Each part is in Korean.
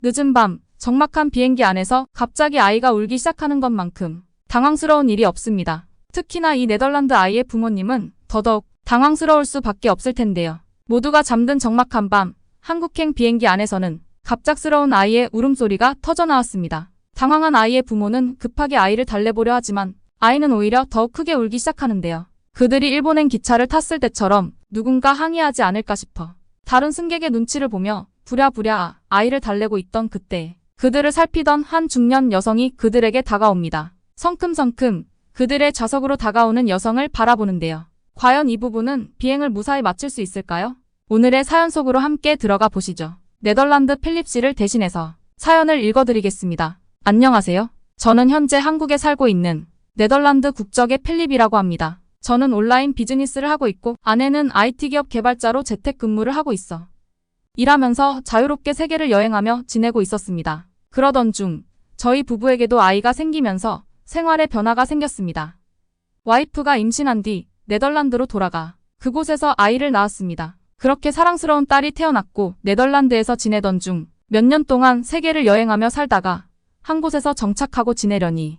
늦은 밤, 적막한 비행기 안에서 갑자기 아이가 울기 시작하는 것만큼 당황스러운 일이 없습니다. 특히나 이 네덜란드 아이의 부모님은 더더욱 당황스러울 수밖에 없을 텐데요. 모두가 잠든 적막한 밤, 한국행 비행기 안에서는 갑작스러운 아이의 울음소리가 터져나왔습니다. 당황한 아이의 부모는 급하게 아이를 달래보려 하지만 아이는 오히려 더욱 크게 울기 시작하는데요. 그들이 일본행 기차를 탔을 때처럼 누군가 항의하지 않을까 싶어 다른 승객의 눈치를 보며 부랴부랴 아이를 달래고 있던 그때 그들을 살피던 한 중년 여성이 그들에게 다가옵니다. 성큼성큼 그들의 좌석으로 다가오는 여성을 바라보는데요. 과연 이 부부는 비행을 무사히 마칠 수 있을까요? 오늘의 사연 속으로 함께 들어가 보시죠. 네덜란드 필립 씨를 대신해서 사연을 읽어드리겠습니다. 안녕하세요. 저는 현재 한국에 살고 있는 네덜란드 국적의 필립이라고 합니다. 저는 온라인 비즈니스를 하고 있고 아내는 IT 기업 개발자로 재택근무를 하고 있어 일하면서 자유롭게 세계를 여행하며 지내고 있었습니다. 그러던 중 저희 부부에게도 아이가 생기면서 생활에 변화가 생겼습니다. 와이프가 임신한 뒤 네덜란드로 돌아가 그곳에서 아이를 낳았습니다. 그렇게 사랑스러운 딸이 태어났고 네덜란드에서 지내던 중 몇 년 동안 세계를 여행하며 살다가 한 곳에서 정착하고 지내려니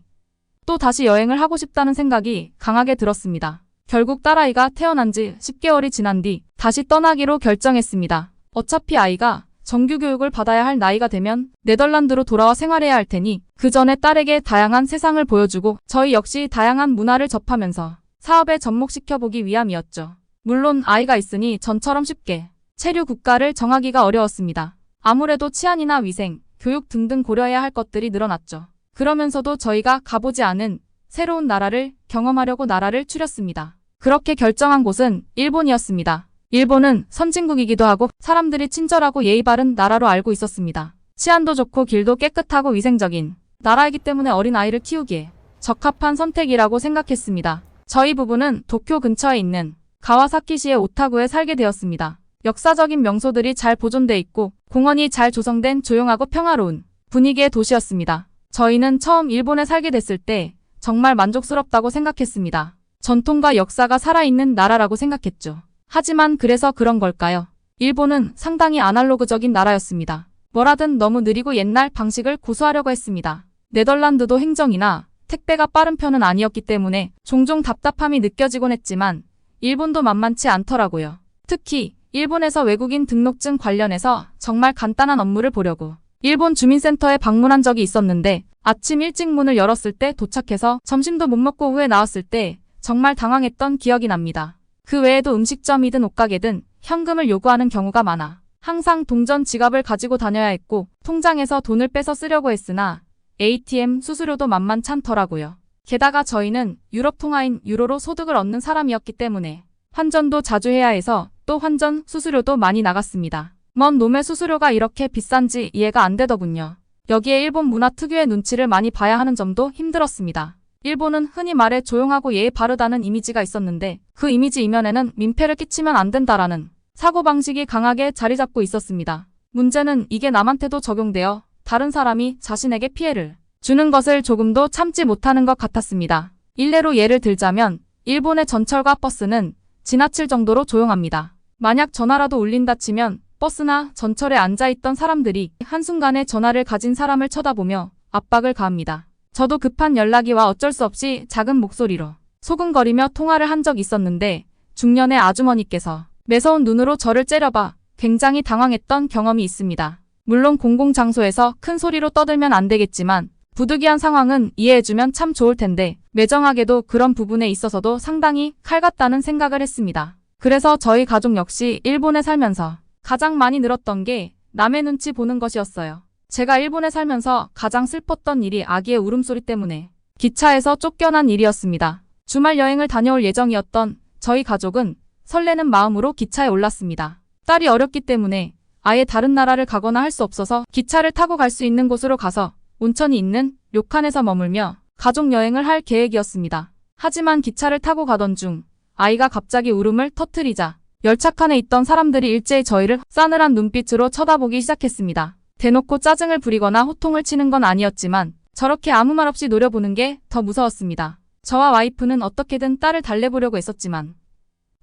또 다시 여행을 하고 싶다는 생각이 강하게 들었습니다. 결국 딸아이가 태어난 지 10개월이 지난 뒤 다시 떠나기로 결정했습니다. 어차피 아이가 정규 교육을 받아야 할 나이가 되면 네덜란드로 돌아와 생활해야 할 테니 그 전에 딸에게 다양한 세상을 보여주고 저희 역시 다양한 문화를 접하면서 사업에 접목시켜보기 위함이었죠. 물론 아이가 있으니 전처럼 쉽게 체류 국가를 정하기가 어려웠습니다. 아무래도 치안이나 위생, 교육 등등 고려해야 할 것들이 늘어났죠. 그러면서도 저희가 가보지 않은 새로운 나라를 경험하려고 나라를 추렸습니다. 그렇게 결정한 곳은 일본이었습니다. 일본은 선진국이기도 하고 사람들이 친절하고 예의 바른 나라로 알고 있었습니다. 치안도 좋고 길도 깨끗하고 위생적인 나라이기 때문에 어린 아이를 키우기에 적합한 선택이라고 생각했습니다. 저희 부부는 도쿄 근처에 있는 가와사키시의 오타구에 살게 되었습니다. 역사적인 명소들이 잘 보존돼 있고 공원이 잘 조성된 조용하고 평화로운 분위기의 도시였습니다. 저희는 처음 일본에 살게 됐을 때 정말 만족스럽다고 생각했습니다. 전통과 역사가 살아있는 나라라고 생각했죠. 하지만 그래서 그런 걸까요? 일본은 상당히 아날로그적인 나라였습니다. 뭐라든 너무 느리고 옛날 방식을 고수하려고 했습니다. 네덜란드도 행정이나 택배가 빠른 편은 아니었기 때문에 종종 답답함이 느껴지곤 했지만 일본도 만만치 않더라고요. 특히 일본에서 외국인 등록증 관련해서 정말 간단한 업무를 보려고 일본 주민센터에 방문한 적이 있었는데 아침 일찍 문을 열었을 때 도착해서 점심도 못 먹고 후에 나왔을 때 정말 당황했던 기억이 납니다. 그 외에도 음식점이든 옷가게든 현금을 요구하는 경우가 많아 항상 동전 지갑을 가지고 다녀야 했고 통장에서 돈을 빼서 쓰려고 했으나 ATM 수수료도 만만찮더라고요. 게다가 저희는 유럽 통화인 유로로 소득을 얻는 사람이었기 때문에 환전도 자주 해야 해서 또 환전 수수료도 많이 나갔습니다. 먼 놈의 수수료가 이렇게 비싼지 이해가 안 되더군요. 여기에 일본 문화 특유의 눈치를 많이 봐야 하는 점도 힘들었습니다. 일본은 흔히 말해 조용하고 예의 바르다는 이미지가 있었는데 그 이미지 이면에는 민폐를 끼치면 안 된다라는 사고방식이 강하게 자리 잡고 있었습니다. 문제는 이게 남한테도 적용되어 다른 사람이 자신에게 피해를 주는 것을 조금도 참지 못하는 것 같았습니다. 일례로 예를 들자면 일본의 전철과 버스는 지나칠 정도로 조용합니다. 만약 전화라도 울린다 치면 버스나 전철에 앉아있던 사람들이 한순간에 전화를 가진 사람을 쳐다보며 압박을 가합니다. 저도 급한 연락이 와 어쩔 수 없이 작은 목소리로 소근거리며 통화를 한 적 있었는데 중년의 아주머니께서 매서운 눈으로 저를 째려봐 굉장히 당황했던 경험이 있습니다. 물론 공공장소에서 큰 소리로 떠들면 안 되겠지만 부득이한 상황은 이해해주면 참 좋을 텐데 매정하게도 그런 부분에 있어서도 상당히 칼 같다는 생각을 했습니다. 그래서 저희 가족 역시 일본에 살면서 가장 많이 늘었던 게 남의 눈치 보는 것이었어요. 제가 일본에 살면서 가장 슬펐던 일이 아기의 울음소리 때문에 기차에서 쫓겨난 일이었습니다. 주말 여행을 다녀올 예정이었던 저희 가족은 설레는 마음으로 기차에 올랐습니다. 딸이 어렸기 때문에 아예 다른 나라를 가거나 할 수 없어서 기차를 타고 갈 수 있는 곳으로 가서 온천이 있는 료칸에서 머물며 가족 여행을 할 계획이었습니다. 하지만 기차를 타고 가던 중 아이가 갑자기 울음을 터뜨리자 열차칸에 있던 사람들이 일제히 저희를 싸늘한 눈빛으로 쳐다보기 시작했습니다. 대놓고 짜증을 부리거나 호통을 치는 건 아니었지만 저렇게 아무 말 없이 노려보는 게 더 무서웠습니다. 저와 와이프는 어떻게든 딸을 달래보려고 했었지만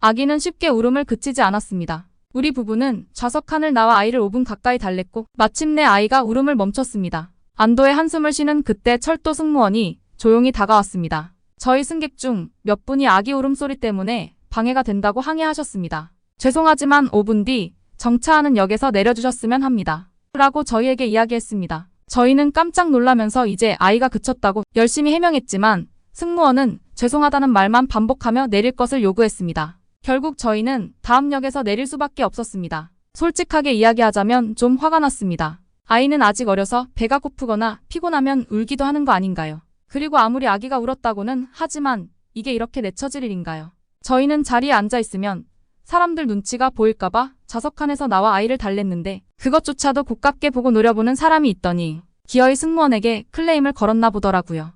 아기는 쉽게 울음을 그치지 않았습니다. 우리 부부는 좌석 칸을 나와 아이를 5분 가까이 달랬고 마침내 아이가 울음을 멈췄습니다. 안도의 한숨을 쉬는 그때 철도 승무원이 조용히 다가왔습니다. 저희 승객 중 몇 분이 아기 울음소리 때문에 방해가 된다고 항의하셨습니다. 죄송하지만 5분 뒤 정차하는 역에서 내려주셨으면 합니다. 라고 저희에게 이야기했습니다. 저희는 깜짝 놀라면서 이제 아이가 그쳤다고 열심히 해명했지만 승무원은 죄송하다는 말만 반복하며 내릴 것을 요구했습니다. 결국 저희는 다음 역에서 내릴 수밖에 없었습니다. 솔직하게 이야기하자면 좀 화가 났습니다. 아이는 아직 어려서 배가 고프거나 피곤하면 울기도 하는 거 아닌가요? 그리고 아무리 아기가 울었다고는 하지만 이게 이렇게 내쳐질 일인가요? 저희는 자리에 앉아 있으면 사람들 눈치가 보일까봐 좌석 칸에서 나와 아이를 달랬는데 그것조차도 고깝게 보고 노려보는 사람이 있더니 기어이 승무원에게 클레임을 걸었나 보더라고요.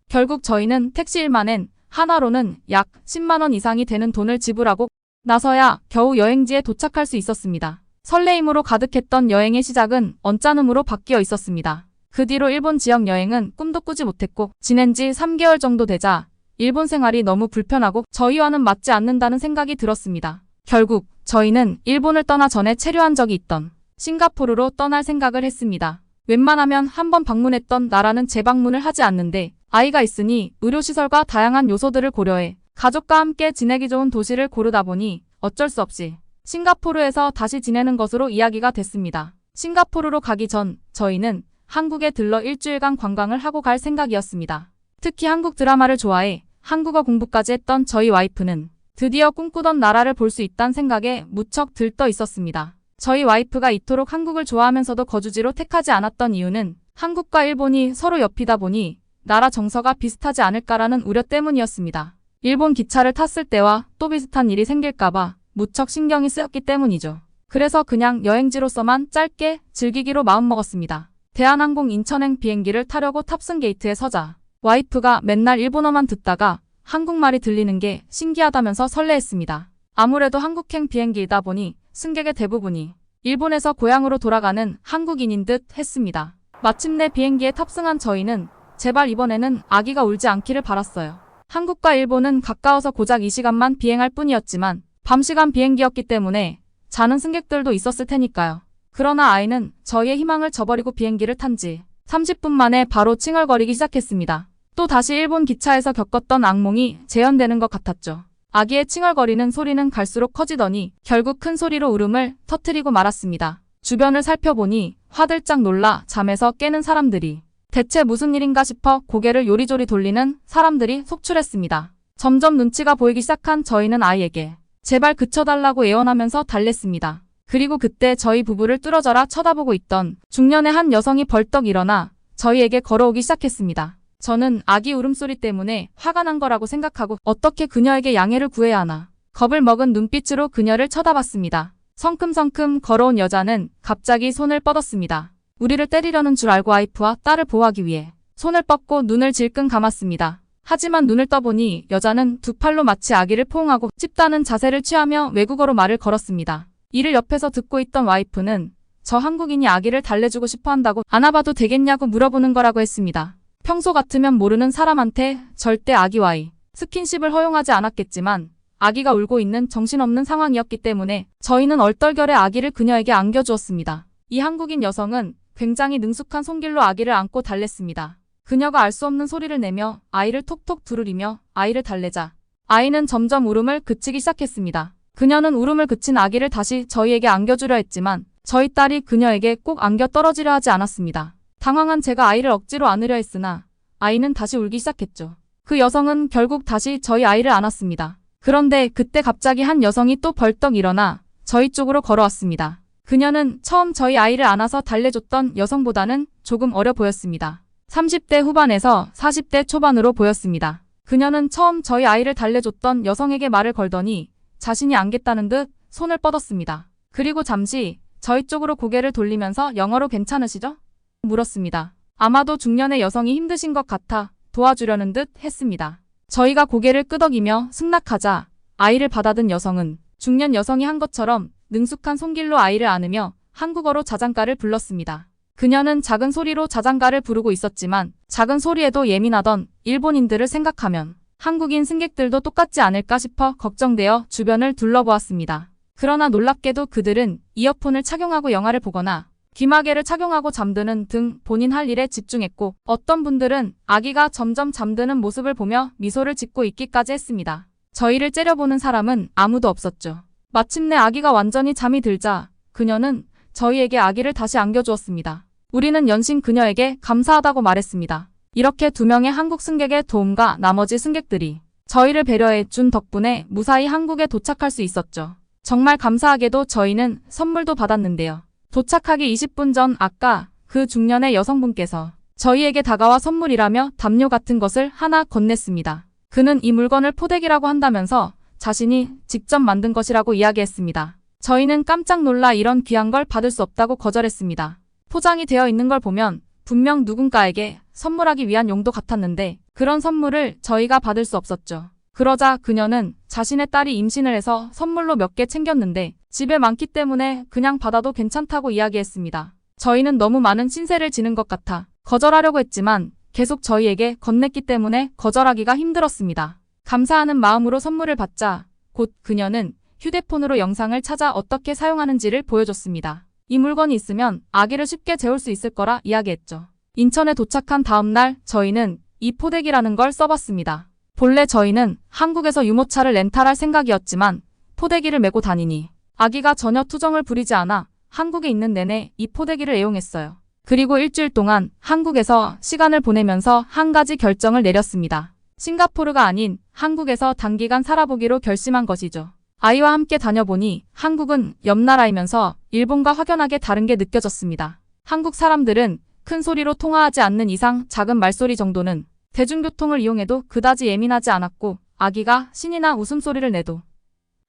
결국 저희는 택시 일만엔 하나로는 약 10만 원 이상이 되는 돈을 지불하고 나서야 겨우 여행지에 도착할 수 있었습니다. 설레임으로 가득했던 여행의 시작은 언짢음으로 바뀌어 있었습니다. 그 뒤로 일본 지역 여행은 꿈도 꾸지 못했고 지낸 지 3개월 정도 되자 일본 생활이 너무 불편하고 저희와는 맞지 않는다는 생각이 들었습니다. 결국 저희는 일본을 떠나 전에 체류한 적이 있던 싱가포르로 떠날 생각을 했습니다. 웬만하면 한번 방문했던 나라는 재방문을 하지 않는데 아이가 있으니 의료시설과 다양한 요소들을 고려해 가족과 함께 지내기 좋은 도시를 고르다 보니 어쩔 수 없이 싱가포르에서 다시 지내는 것으로 이야기가 됐습니다. 싱가포르로 가기 전 저희는 한국에 들러 일주일간 관광을 하고 갈 생각이었습니다. 특히 한국 드라마를 좋아해 한국어 공부까지 했던 저희 와이프는 드디어 꿈꾸던 나라를 볼 수 있다는 생각에 무척 들떠 있었습니다. 저희 와이프가 이토록 한국을 좋아하면서도 거주지로 택하지 않았던 이유는 한국과 일본이 서로 옆이다 보니 나라 정서가 비슷하지 않을까라는 우려 때문이었습니다. 일본 기차를 탔을 때와 또 비슷한 일이 생길까봐 무척 신경이 쓰였기 때문이죠. 그래서 그냥 여행지로서만 짧게 즐기기로 마음먹었습니다. 대한항공 인천행 비행기를 타려고 탑승 게이트에 서자 와이프가 맨날 일본어만 듣다가 한국말이 들리는 게 신기하다면서 설레했습니다. 아무래도 한국행 비행기이다 보니 승객의 대부분이 일본에서 고향으로 돌아가는 한국인인 듯 했습니다. 마침내 비행기에 탑승한 저희는 제발 이번에는 아기가 울지 않기를 바랐어요. 한국과 일본은 가까워서 고작 이 시간만 비행할 뿐이었지만 밤시간 비행기였기 때문에 자는 승객들도 있었을 테니까요. 그러나 아이는 저희의 희망을 저버리고 비행기를 탄 지 30분 만에 바로 칭얼거리기 시작했습니다. 또 다시 일본 기차에서 겪었던 악몽이 재현되는 것 같았죠. 아기의 칭얼거리는 소리는 갈수록 커지더니 결국 큰 소리로 울음을 터뜨리고 말았습니다. 주변을 살펴보니 화들짝 놀라 잠에서 깨는 사람들이 대체 무슨 일인가 싶어 고개를 요리조리 돌리는 사람들이 속출했습니다. 점점 눈치가 보이기 시작한 저희는 아이에게 제발 그쳐달라고 애원하면서 달랬습니다. 그리고 그때 저희 부부를 뚫어져라 쳐다보고 있던 중년의 한 여성이 벌떡 일어나 저희에게 걸어오기 시작했습니다. 저는 아기 울음소리 때문에 화가 난 거라고 생각하고 어떻게 그녀에게 양해를 구해야 하나 겁을 먹은 눈빛으로 그녀를 쳐다봤습니다. 성큼성큼 걸어온 여자는 갑자기 손을 뻗었습니다. 우리를 때리려는 줄 알고 와이프와 딸을 보호하기 위해 손을 뻗고 눈을 질끈 감았습니다. 하지만 눈을 떠보니 여자는 두 팔로 마치 아기를 포옹하고 찝다는 자세를 취하며 외국어로 말을 걸었습니다. 이를 옆에서 듣고 있던 와이프는 저 한국인이 아기를 달래주고 싶어 한다고 안아봐도 되겠냐고 물어보는 거라고 했습니다. 평소 같으면 모르는 사람한테 절대 아기와의 스킨십을 허용하지 않았겠지만 아기가 울고 있는 정신없는 상황이었기 때문에 저희는 얼떨결에 아기를 그녀에게 안겨주었습니다. 이 한국인 여성은 굉장히 능숙한 손길로 아기를 안고 달랬습니다. 그녀가 알 수 없는 소리를 내며 아이를 톡톡 두르리며 아이를 달래자 아이는 점점 울음을 그치기 시작했습니다. 그녀는 울음을 그친 아기를 다시 저희에게 안겨주려 했지만 저희 딸이 그녀에게 꼭 안겨 떨어지려 하지 않았습니다. 당황한 제가 아이를 억지로 안으려 했으나 아이는 다시 울기 시작했죠. 그 여성은 결국 다시 저희 아이를 안았습니다. 그런데 그때 갑자기 한 여성이 또 벌떡 일어나 저희 쪽으로 걸어왔습니다. 그녀는 처음 저희 아이를 안아서 달래줬던 여성보다는 조금 어려 보였습니다. 30대 후반에서 40대 초반으로 보였습니다. 그녀는 처음 저희 아이를 달래줬던 여성에게 말을 걸더니 자신이 안겠다는 듯 손을 뻗었습니다. 그리고 잠시 저희 쪽으로 고개를 돌리면서 영어로 괜찮으시죠? 물었습니다. 아마도 중년의 여성이 힘드신 것 같아 도와주려는 듯 했습니다. 저희가 고개를 끄덕이며 승낙하자 아이를 받아든 여성은 중년 여성이 한 것처럼 능숙한 손길로 아이를 안으며 한국어로 자장가를 불렀습니다. 그녀는 작은 소리로 자장가를 부르고 있었지만 작은 소리에도 예민하던 일본인들을 생각하면 한국인 승객들도 똑같지 않을까 싶어 걱정되어 주변을 둘러보았습니다. 그러나 놀랍게도 그들은 이어폰을 착용하고 영화를 보거나 귀마개를 착용하고 잠드는 등 본인 할 일에 집중했고 어떤 분들은 아기가 점점 잠드는 모습을 보며 미소를 짓고 있기까지 했습니다. 저희를 째려보는 사람은 아무도 없었죠. 마침내 아기가 완전히 잠이 들자 그녀는 저희에게 아기를 다시 안겨주었습니다. 우리는 연신 그녀에게 감사하다고 말했습니다. 이렇게 2명의 한국 승객의 도움과 나머지 승객들이 저희를 배려해 준 덕분에 무사히 한국에 도착할 수 있었죠. 정말 감사하게도 저희는 선물도 받았는데요. 도착하기 20분 전 아까 그 중년의 여성분께서 저희에게 다가와 선물이라며 담요 같은 것을 하나 건넸습니다. 그는 이 물건을 포대기라고 한다면서 자신이 직접 만든 것이라고 이야기했습니다. 저희는 깜짝 놀라 이런 귀한 걸 받을 수 없다고 거절했습니다. 포장이 되어 있는 걸 보면 분명 누군가에게 선물하기 위한 용도 같았는데 그런 선물을 저희가 받을 수 없었죠. 그러자 그녀는 자신의 딸이 임신을 해서 선물로 몇 개 챙겼는데 집에 많기 때문에 그냥 받아도 괜찮다고 이야기했습니다. 저희는 너무 많은 신세를 지는 것 같아 거절하려고 했지만 계속 저희에게 건넸기 때문에 거절하기가 힘들었습니다. 감사하는 마음으로 선물을 받자 곧 그녀는 휴대폰으로 영상을 찾아 어떻게 사용하는지를 보여줬습니다. 이 물건이 있으면 아기를 쉽게 재울 수 있을 거라 이야기했죠. 인천에 도착한 다음 날 저희는 이 포대기라는 걸 써봤습니다. 본래 저희는 한국에서 유모차를 렌탈할 생각이었지만 포대기를 메고 다니니 아기가 전혀 투정을 부리지 않아 한국에 있는 내내 이 포대기를 애용했어요. 그리고 일주일 동안 한국에서 시간을 보내면서 한 가지 결정을 내렸습니다. 싱가포르가 아닌 한국에서 단기간 살아보기로 결심한 것이죠. 아이와 함께 다녀보니 한국은 옆 나라이면서 일본과 확연하게 다른 게 느껴졌습니다. 한국 사람들은 큰 소리로 통화하지 않는 이상 작은 말소리 정도는 대중교통을 이용해도 그다지 예민하지 않았고 아기가 신이나 웃음소리를 내도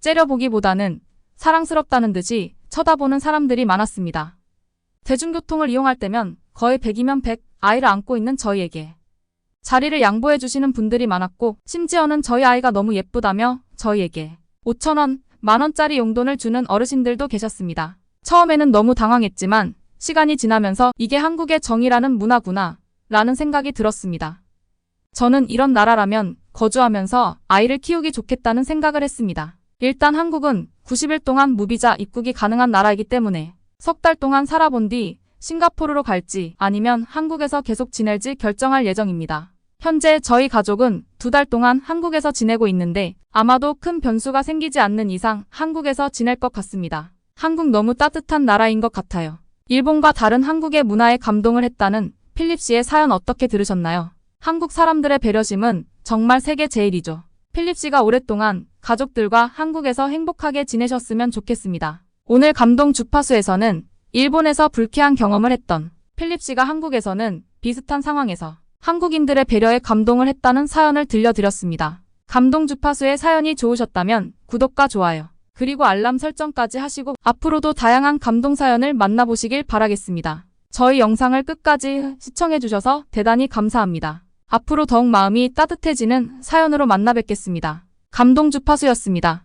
째려보기보다는 사랑스럽다는 듯이 쳐다보는 사람들이 많았습니다. 대중교통을 이용할 때면 거의 100이면 100 아이를 안고 있는 저희에게 자리를 양보해 주시는 분들이 많았고 심지어는 저희 아이가 너무 예쁘다며 저희에게 5,000원, 만원짜리 용돈을 주는 어르신들도 계셨습니다. 처음에는 너무 당황했지만 시간이 지나면서 이게 한국의 정이라는 문화구나 라는 생각이 들었습니다. 저는 이런 나라라면 거주하면서 아이를 키우기 좋겠다는 생각을 했습니다. 일단 한국은 90일 동안 무비자 입국이 가능한 나라이기 때문에 석 달 동안 살아본 뒤 싱가포르로 갈지 아니면 한국에서 계속 지낼지 결정할 예정입니다. 현재 저희 가족은 2달 동안 한국에서 지내고 있는데 아마도 큰 변수가 생기지 않는 이상 한국에서 지낼 것 같습니다. 한국 너무 따뜻한 나라인 것 같아요. 일본과 다른 한국의 문화에 감동을 했다는 필립 씨의 사연 어떻게 들으셨나요? 한국 사람들의 배려심은 정말 세계 제일이죠. 필립 씨가 오랫동안 가족들과 한국에서 행복하게 지내셨으면 좋겠습니다. 오늘 감동 주파수에서는 일본에서 불쾌한 경험을 했던 필립 씨가 한국에서는 비슷한 상황에서 한국인들의 배려에 감동을 했다는 사연을 들려드렸습니다. 감동 주파수의 사연이 좋으셨다면 구독과 좋아요, 그리고 알람 설정까지 하시고 앞으로도 다양한 감동 사연을 만나보시길 바라겠습니다. 저희 영상을 끝까지 시청해주셔서 대단히 감사합니다. 앞으로 더욱 마음이 따뜻해지는 사연으로 만나 뵙겠습니다. 감동 주파수였습니다.